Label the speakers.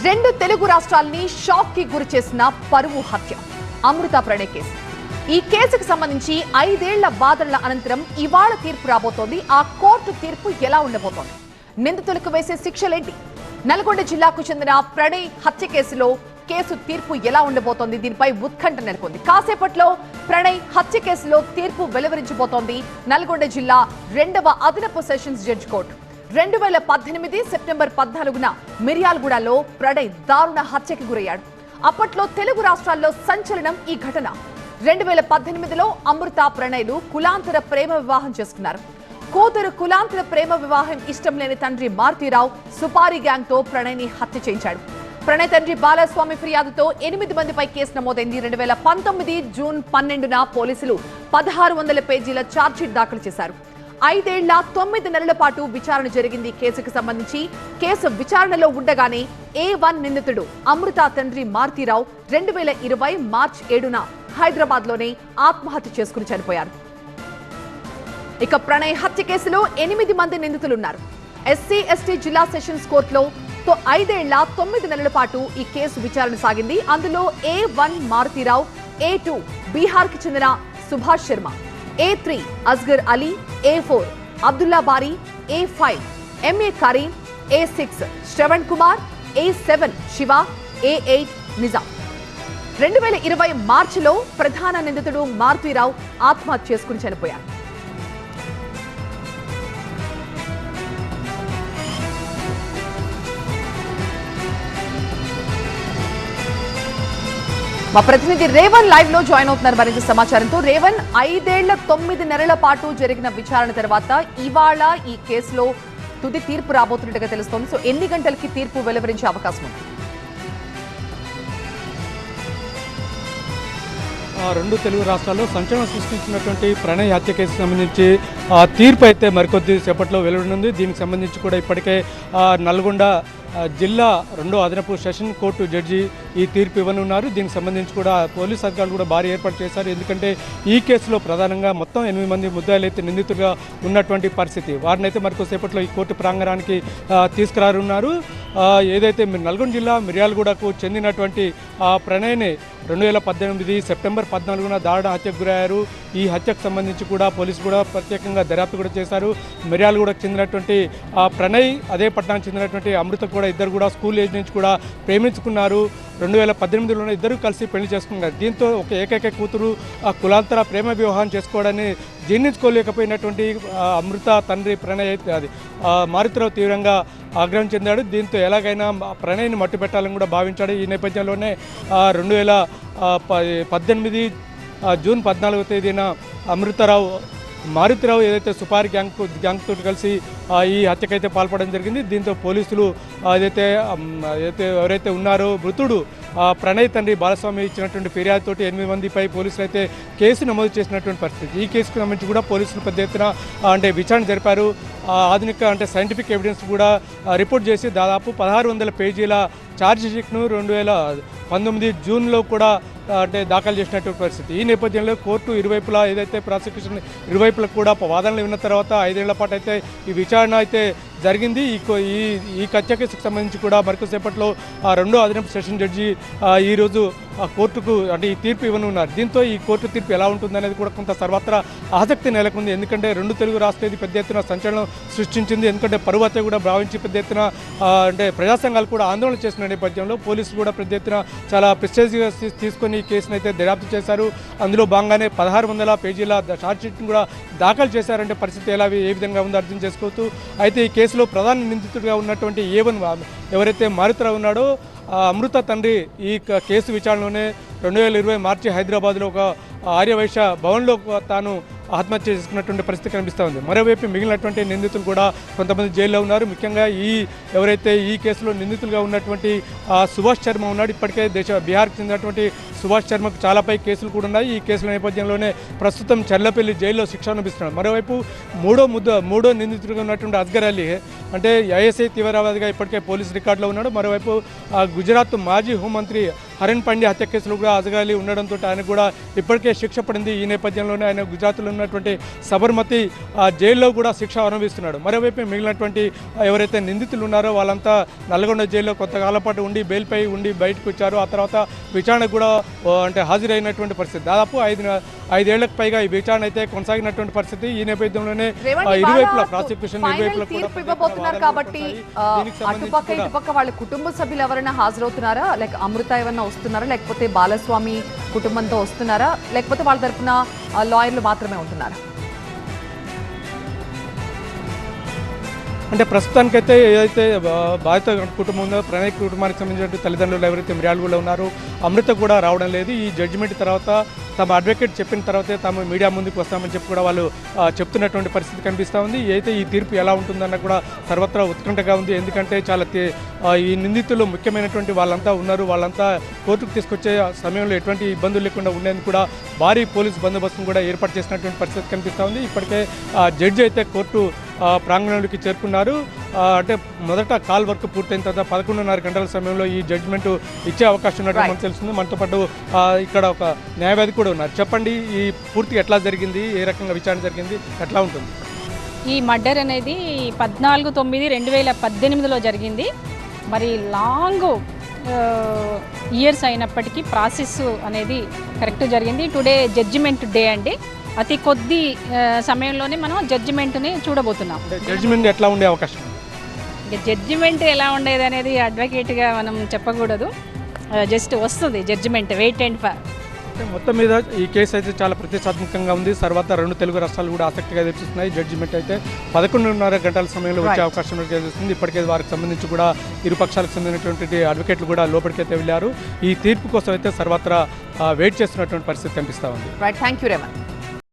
Speaker 1: రెండు తెలుగు రాష్ట్రాల్ని షాక్ కి గురి చేసిన పరువు హత్య అమృత ప్రణయ్ కేసు. ఈ కేసుకు సంబంధించి 5 ఏళ్ల వాదనల అనంతరం ఇవాళ తీర్పు రాబోతోంది. ఆ కోర్టు తీర్పు ఎలా ఉండబోతోంది? నిందితులకు వేసే శిక్షలేంటి? నల్గొండ జిల్లాకు చెందిన ప్రణయ్ హత్య కేసులో కేసు తీర్పు ఎలా ఉండబోతోంది? దీనిపై ఉత్కంఠ నెలకొంది. కాసేపట్లో ప్రణయ్ హత్య కేసులో తీర్పు వెలువరించబోతోంది నల్గొండ జిల్లా 2వ అదనపు సెషన్స్ జడ్జి కోర్టు. 2018 సెప్టెంబర్ 14న మిర్యాలగూడలో ప్రణయ్ దారుణ హత్యకి గురయ్యాడు. అప్పట్లో తెలుగు రాష్ట్రాల్లో సంచలనం ఈ ఘటన. 2018లో అమృత ప్రణయ్లు కులాంతర ప్రేమ వివాహం చేసుకున్నారు. కూతురు కులాంతర ప్రేమ వివాహం ఇష్టం లేని తండ్రి మారుతీరావు సుపారీ గ్యాంగ్ తో ప్రణయ్ ని హత్య చేయించాడు. ప్రణయ్ తండ్రి బాలస్వామి ఫిర్యాదుతో 8 మందిపై కేసు నమోదైంది. 2019 జూన్ 12న పోలీసులు 1600 పేజీల ఛార్జ్షీట్ దాఖలు చేశారు. 5 ఏళ్ల 9 నెలల పాటు విచారణ జరిగింది. కేసుకు సంబంధించి కేసు విచారణలో ఉండగానే A1 నిందితుడు అమృత తండ్రి మారుతీరావు 2020 మార్చి 7న హైదరాబాద్ లోనే ఆత్మహత్య చేసుకుని చనిపోయారు. ఇక ప్రణయ్ హత్య కేసులో 8 మంది నిందితులున్నారు. ఎస్సీ ఎస్టీ జిల్లా సెషన్స్ కోర్టులో 5 ఏళ్ల 9 నెలల పాటు ఈ కేసు విచారణ సాగింది. అందులో A1 మారుతీరావు, A2 బీహార్ కి చెందిన సుభాష్ శర్మ, A3 అస్గర్ అలీ, A4 అబ్దుల్లా బారీ, A5 MA Karim, A6 Shravan Kumar, A7 Shiva, A8 Nizam. 2020 మార్చిలో ప్రధాన నిందితుడు మారుతీరావు ఆత్మహత్య చేసుకుని చనిపోయారు. మా ప్రతినిధి రేవన్ లైవ్ లో జాయిన్ అవుతున్నారు మరింత సమాచారంతో. రేవన్, 5 ఏళ్ల 9 నెలల పాటు జరిగిన విచారణ తర్వాత ఇవాళ ఈ కేసులో తుది తీర్పు రాబోతున్నట్టుగా తెలుస్తోంది. సో ఎన్ని గంటలకి తీర్పు వెలువరించే అవకాశం ఉంది?
Speaker 2: రెండు తెలుగు రాష్ట్రాల్లో సంచలనం సృష్టించినటువంటి ప్రణయ్ హత్య కేసుకు సంబంధించి తీర్పు అయితే మరికొద్ది సేపట్లో వెలువడనుంది. దీనికి సంబంధించి కూడా ఇప్పటికే నల్గొండ జిల్లా 2వ అదనపు సెషన్ కోర్టు జడ్జి ఈ తీర్పు ఇవ్వనున్నారు. దీనికి సంబంధించి కూడా పోలీసు అధికారులు కూడా భారీ ఏర్పాటు చేశారు. ఎందుకంటే ఈ కేసులో ప్రధానంగా మొత్తం 8 మంది ముద్దాయిలు అయితే నిందితులుగా ఉన్నటువంటి పరిస్థితి. వారిని అయితే మరికొద్దిసేపట్లో ఈ కోర్టు ప్రాంగణానికి తీసుకురానున్నారు. ఏదైతే నల్గొండ జిల్లా మిర్యాలగూడకు చెందినటువంటి ప్రణయ్ని 2018 సెప్టెంబర్ 14న దారుణ హత్యకు గురయ్యారు. ఈ హత్యకు సంబంధించి కూడా పోలీసు కూడా ప్రత్యేకంగా దర్యాప్తు కూడా చేశారు. మిర్యాలగూడకు చెందినటువంటి ప్రణయ్, అదే పట్టణానికి చెందినటువంటి అమృత కూడా ఇద్దరు కూడా స్కూల్ ఏజ్ నుంచి కూడా ప్రేమించుకున్నారు. 2018లోనే ఇద్దరు కలిసి పెళ్లి చేసుకున్నారు. దీంతో ఒక ఏకైక కూతురు కులాంతర ప్రేమ వివాహం చేసుకోవడాన్ని జీర్ణించుకోలేకపోయినటువంటి అమృత తండ్రి ప్రణయ్ అది మారుతీరావు తీవ్రంగా ఆగ్రహం చెందాడు. దీంతో ఎలాగైనా ప్రణయ్ని మట్టుపెట్టాలని కూడా భావించాడు. ఈ నేపథ్యంలోనే 2018 జూన్ 14వ తేదీన మారుతీరావు ఏదైతే సుపారీ గ్యాంగ్ తోటి కలిసి ఈ హత్యకైతే పాల్పడడం జరిగింది. దీంతో పోలీసులు ఎవరైతే ఉన్నారో మృతుడు ప్రణయ్ తండ్రి బాలస్వామి ఇచ్చినటువంటి ఫిర్యాదుతోటి 8 మందిపై పోలీసులు అయితే కేసు నమోదు చేసినటువంటి పరిస్థితి. ఈ కేసుకు సంబంధించి కూడా పోలీసులు పెద్ద ఎత్తున విచారణ జరిపారు. ఆధునిక సైంటిఫిక్ ఎవిడెన్స్ కూడా రిపోర్ట్ చేసి దాదాపు 1600 పేజీల ఛార్జ్షీట్ను 2019 జూన్లో కూడా దాఖలు చేసినటువంటి పరిస్థితి. ఈ నేపథ్యంలో కోర్టు ఇరువైపులా ఏదైతే ప్రాసిక్యూషన్ ఇరువైపులకు కూడా వాదనలు విన్న తర్వాత 5 ఏళ్ల పాటు అయితే ఈ విచారణ అయితే జరిగింది. ఈ హత్య కేసుకు సంబంధించి కూడా మరికొద్దిసేపట్లో 2వ అదనపు సెషన్ జడ్జి ఈరోజు కోర్టుకు ఈ తీర్పు ఇవ్వనున్నారు. దీంతో ఈ కోర్టు తీర్పు ఎలా ఉంటుందనేది కూడా కొంత సర్వత్రా ఆసక్తి నెలకొంది. ఎందుకంటే 2 తెలుగు రాష్ట్రాలు పెద్ద ఎత్తున సంచలనం సృష్టించింది. ఎందుకంటే పరువు హత్య కూడా భావించి పెద్ద ఎత్తున ప్రజా సంఘాలు కూడా ఆందోళన చేసిన నేపథ్యంలో పోలీసులు కూడా పెద్ద ఎత్తున చాలా ప్రెస్టేజ్గా తీసుకొని ఈ కేసును అయితే దర్యాప్తు చేశారు. అందులో భాగంగానే 1600 పేజీల ఛార్జ్షీట్ను కూడా దాఖలు చేశారంటే పరిస్థితి ఏ విధంగా ఉందో అర్థం చేసుకోవచ్చు. అయితే ఈ కేసులో ప్రధాన నిందితుడిగా ఉన్నటువంటి A1 ఎవరైతే మారుతీరావు ఉన్నాడో అమృత తండ్రి ఈ కేసు విచారణలోనే 2020 మార్చి హైదరాబాద్లో ఒక ఆర్యవైశ్య భవన్లో తాను ఆత్మహత్య చేసుకున్నటువంటి పరిస్థితి కనిపిస్తూ ఉంది. మరోవైపు మిగిలినటువంటి నిందితులు కూడా కొంతమంది జైల్లో ఉన్నారు. ముఖ్యంగా ఎవరైతే ఈ కేసులో నిందితులుగా ఉన్నటువంటి సుభాష్ శర్మ ఉన్నాడు. ఇప్పటికే బీహార్కి చెందినటువంటి సుభాష్ శర్మకు చాలాపై కేసులు కూడా ఉన్నాయి. ఈ కేసుల నేపథ్యంలోనే ప్రస్తుతం చర్లపల్లి జైల్లో శిక్ష అనుభవిస్తున్నాడు. మరోవైపు మూడో నిందితుడిగా ఉన్నటువంటి అస్గర్ అలీ ఐఎస్ఐ తీవ్రవాదిగా ఇప్పటికే పోలీసు రికార్డులో ఉన్నాడు. మరోవైపు గుజరాత్ మాజీ హోంమంత్రి హరిన్ పాండ్యా హత్య కేసులో కూడా అజగాలి ఉండడంతో ఆయన కూడా ఇప్పటికే శిక్ష పడింది. ఈ నేపథ్యంలోనే ఆయన గుజరాత్లో ఉన్నటువంటి సబర్మతి జైల్లో కూడా శిక్ష అనుభవిస్తున్నాడు. మరోవైపు మిగిలినటువంటి ఎవరైతే నిందితులు ఉన్నారో వాళ్ళంతా నల్గొండ జైల్లో కొంతకాలం పాటు ఉండి బెయిల్పై ఉండి బయటకు వచ్చారు. ఆ తర్వాత విచారణకు కూడా అంటే హాజరైనటువంటి పరిస్థితి. దాదాపు 5 ఏళ్లకు పైగా ఈ విచారణ అయితే కొనసాగినటువంటి పరిస్థితి. ఈ నేపథ్యంలోనే ఇరువైపుల ప్రాసిక్యూషన్ ఇరువైపుల
Speaker 1: తీర్పు ఇవ్వబోతున్నారు కాబట్టి అటుపక్క ఇటుపక్క వాళ్ళ కుటుంబ సభ్యులు ఎవరైనా హాజరవుతున్నారా, లేక అమృత ఏమన్నా వస్తున్నారా, లేకపోతే బాలస్వామి కుటుంబంతో వస్తున్నారా, లేకపోతే వాళ్ళ తరఫున లాయర్లు మాత్రమే ఉంటున్నారా?
Speaker 2: అంటే ప్రస్తుతానికైతే ఏదైతే బాధిత కుటుంబం ఉందో ప్రణయ్ కుటుంబానికి సంబంధించిన తల్లిదండ్రులు ఎవరైతే మిర్యాలగూడలో ఉన్నారో అమృత కూడా రావడం లేదు. ఈ జడ్జిమెంట్ తర్వాత తమ అడ్వకేట్ చెప్పిన తర్వాతే తాము మీడియా ముందుకు వస్తామని చెప్పి కూడా వాళ్ళు చెప్తున్నటువంటి పరిస్థితి కనిపిస్తూ ఉంది. అయితే ఈ తీర్పు ఎలా ఉంటుందన్న కూడా సర్వత్రా ఉత్కంఠగా ఉంది. ఎందుకంటే చాలా ఈ నిందితులు ముఖ్యమైనటువంటి వాళ్ళంతా ఉన్నారు. వాళ్ళంతా కోర్టుకు తీసుకొచ్చే సమయంలో ఎటువంటి ఇబ్బందులు లేకుండా ఉండేందుకు కూడా భారీ పోలీస్ బందోబస్తును కూడా ఏర్పాటు చేసినటువంటి పరిస్థితి కనిపిస్తూ ఉంది. ఇప్పటికే జడ్జి అయితే కోర్టు ప్రాంగణంలోకి చేరుకున్నారు. అంటే మొదట కాల్ వర్క్ పూర్తయిన తర్వాత 11:30 గంటల సమయంలో ఈ జడ్జిమెంట్ ఇచ్చే అవకాశం ఉన్నట్టు మనకు తెలుస్తుంది. మనతో పాటు ఇక్కడ ఒక న్యాయవాది కూడా ఉన్నారు. చెప్పండి, ఈ పూర్తి ఎట్లా జరిగింది, ఏ రకంగా విచారణ జరిగింది, ఎట్లా ఉంటుంది?
Speaker 3: ఈ మర్డర్ అనేది 14/9/2018లో జరిగింది. మరి లాంగ్ ఇయర్స్ అయినప్పటికీ ప్రాసెస్ అనేది కరెక్ట్ జరిగింది. టుడే జడ్జిమెంట్ డే అండి. అతి కొద్ది సమయంలోనే మనం జడ్జిమెంట్ని చూడబోతున్నాం.
Speaker 2: జడ్జిమెంట్ ఎట్లా ఉండే అవకాశం?
Speaker 3: ఇక జడ్జిమెంట్ ఎలా ఉండేది అనేది అడ్వకేట్గా మనం చెప్పకూడదు. జస్ట్ వస్తుంది జడ్జిమెంట్, వెయిట్ అండ్ ఫర్.
Speaker 2: మొత్తం మీద ఈ కేసు అయితే చాలా ప్రతిష్టాత్మకంగా ఉంది. తర్వాత 2 తెలుగు రాష్ట్రాలు కూడా ఆసక్తిగా ఎదుర్కొస్తున్నాయి. జడ్జిమెంట్ అయితే 11:30 గంటల సమయంలో వచ్చే అవకాశం కనిపిస్తుంది. ఇప్పటికే వారికి సంబంధించి కూడా ఇరు పక్షాలకు చెందినటువంటి అడ్వకేట్లు కూడా లోపలికైతే వెళ్ళారు. ఈ తీర్పు కోసం అయితే సర్వత్రా వెయిట్ చేస్తున్నటువంటి పరిస్థితి కనిపిస్తూ ఉంది.
Speaker 1: Thank you Revanth.